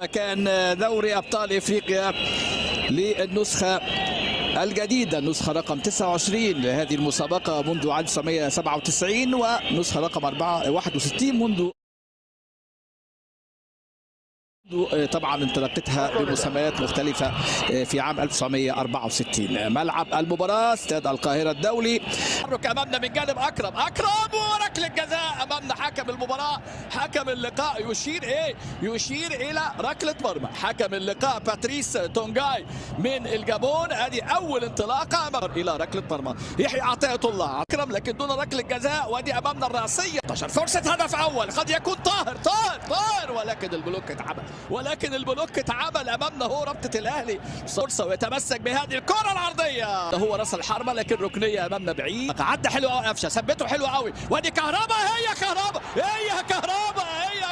مكان دوري أبطال إفريقيا للنسخة الجديدة، النسخة رقم 29 لهذه المسابقة منذ 1997 ونسخة رقم 61 منذ طبعا انطلاقتها بمسميات مختلفة في عام 1964. ملعب المباراة استاد القاهرة الدولي. تحرك امامنا من جانب اكرم وركله جزاء امامنا. حكم المباراة حكم اللقاء يشير الى ركلة مرمى. حكم اللقاء باتريس تونجاي من الجابون. ادي اول انطلاقة الى ركلة مرمى. يحيى عطية الله اكرم لكن دون ركلة جزاء. وادي امامنا الرأسية. فرصة هدف اول قد يكون طاهر ولكن البلوك اتعمل امامنا. هو رابطة الاهلي فرصة ويتمسك بهذه الكرة العرضية. هو راس الحربة لكن ركنية امامنا بعيد. عدى حلو قوي قفشه، ثبته حلو قوي. وادي كهربا هي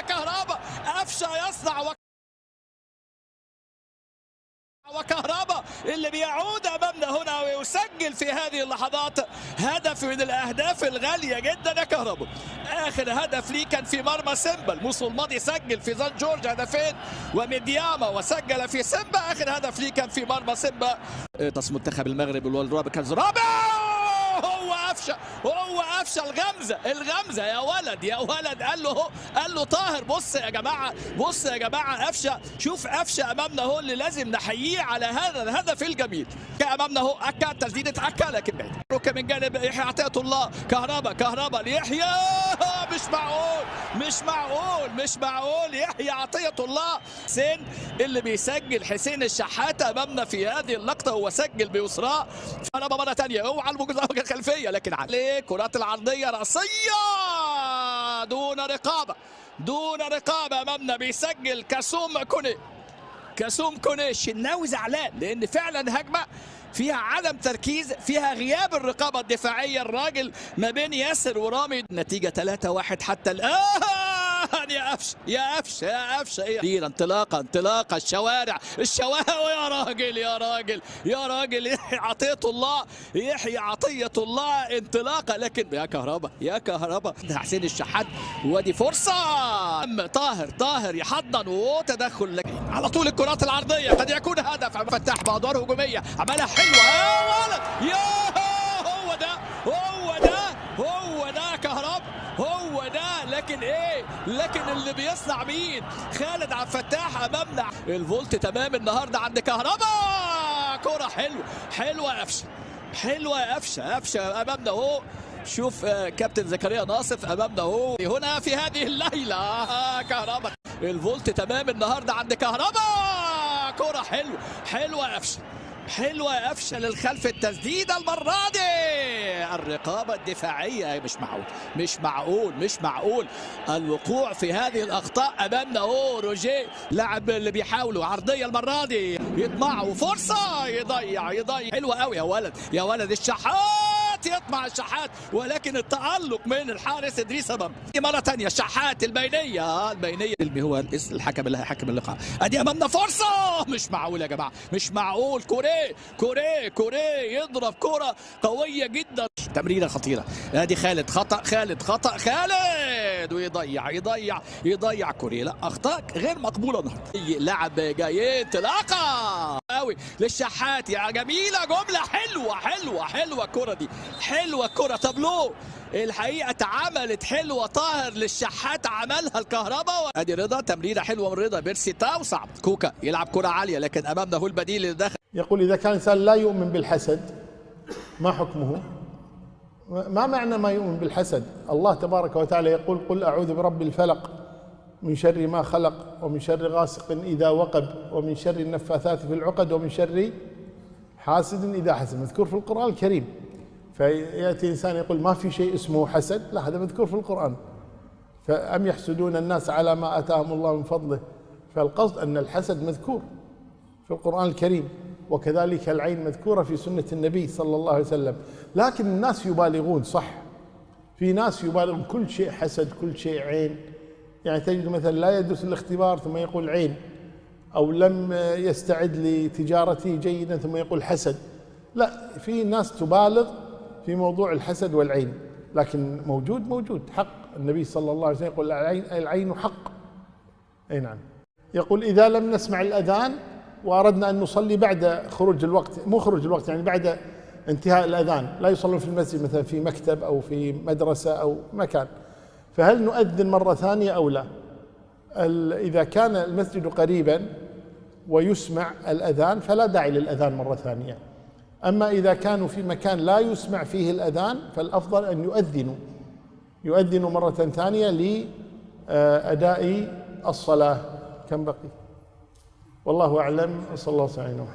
كهربا قفشه يصنع وكهربا اللي بيعود امامنا هنا ويسجل في هذه اللحظات هدف من الاهداف الغاليه جدا يا كهربا. اخر هدف ليه كان في مرمى سيمبا الموسم الماضي، سجل في زان جورج هدفين وميدياما وسجل في سيمبا. اخر هدف ليه كان في مرمى سيمبا. تص منتخب المغرب والرابع كان رابع. هو قفشه الغمزه يا ولد قال له طاهر. بص يا جماعه قفشه. شوف قفشه امامنا هو اللي لازم نحييه على هذا الهدف الجميل. امامنا هو اكا تسديده اكا لكن بعيد. ركن من جانب يحيى عطية الله. كهربا ليحيى. مش معقول يحيى عطية الله. حسين اللي بيسجل حسين الشحات امامنا في هذه اللقطه. هو سجل بيسراء. كهربا مره ثانيه هو على المجزره الخلفيه لكن عليه كرات العرضيه راسيه دون رقابه امامنا. بيسجل كاسوم كوني. الشناوي زعلان لان فعلا هجمه فيها عدم تركيز، فيها غياب الرقابه الدفاعيه. الراجل ما بين ياسر ورامي. نتيجه 3-1 حتى الان. يا قفشه ايه انطلاقه الشوارع يا راجل يحيى عطية الله انطلاقه. لكن يا كهربا حسين الشحات. وادي فرصه طاهر يحضن وتدخل لك على طول. الكرات العرضيه قد يكون هدف. فتح بادوار هجوميه عملها حلوه يا ولد. هو ده كهربا. هو ده لكن اللي بيصنع مين؟ خالد عبد الفتاح امامنا. الفولت تمام النهارده عند كهربا. كرة حلوه يا قفشه امامنا اهو. شوف كابتن زكريا ناصف امامنا اهو هنا في هذه الليله. كهربا الفولت تمام النهارده عند كهربا. كرة حلوه يا قفشه للخلف. التسديده المره دي الرقابه الدفاعيه. مش معقول الوقوع في هذه الاخطاء امامنا. اهو روجيه لاعب اللي بيحاولوا عرضيه المره دي يطمعوا فرصه يضيع. حلوه قوي يا ولد الشحات. يطمع الشحات ولكن التألق من الحارس ادريس امام. مره ثانيه الشحات البينيه اللي هو الحكم اللي هيحكم اللقاء. ادي امامنا فرصه. مش معقول يا جماعه، مش معقول. كوري يضرب كرة قوية جدا. تمريرة خطيرة. ادي خالد خطأ ويضيع كوري. لا اخطاء غير مقبولة النهارده. لاعب جاي انطلاقة قوي للشحات يا جميلة. جملة حلوة الكرة دي. الكرة تابلو الحقيقة اتعملت حلوة. طاهر للشحات عملها الكهربا. ادي رضا تمريرة حلوة من رضا. بيرسي تاو صعب. كوكا يلعب كرة عالية لكن امامنا هو البديل اللي دخل. يقول إذا كان إنسان لا يؤمن بالحسد ما حكمه؟ ما معنى ما يؤمن بالحسد؟ الله تبارك وتعالى يقول قل أعوذ برب الفلق من شر ما خلق ومن شر غاسق إذا وقب ومن شر النفاثات في العقد ومن شر حاسد إذا حسد. مذكور في القرآن الكريم. فيأتي إنسان يقول ما في شيء اسمه حسد. لا، هذا مذكور في القرآن. فأم يحسدون الناس على ما آتاهم الله من فضله. فالقصد أن الحسد مذكور في القرآن الكريم وكذلك العين مذكورة في سنة النبي صلى الله عليه وسلم. لكن الناس يبالغون. صح، في ناس يبالغون كل شيء حسد كل شيء عين. يعني تجد مثلا لا يدرس الاختبار ثم يقول عين، أو لم يستعد لتجارته جيدا ثم يقول حسد. لا، في ناس تبالغ في موضوع الحسد والعين. لكن موجود حق. النبي صلى الله عليه وسلم يقول العين حق. أي نعم. يقول إذا لم نسمع الأذان وأردنا أن نصلي بعد خروج الوقت، مو خروج الوقت يعني بعد انتهاء الأذان، لا يصلون في المسجد مثلا في مكتب أو في مدرسة أو مكان، فهل نؤذن مرة ثانية أو لا؟ إذا كان المسجد قريبا ويسمع الأذان فلا داعي للأذان مرة ثانية. أما إذا كانوا في مكان لا يسمع فيه الأذان فالأفضل أن يؤذنوا مرة ثانية لأداء الصلاة. كم بقي؟ والله أعلم. صلى الله عليه وسلم.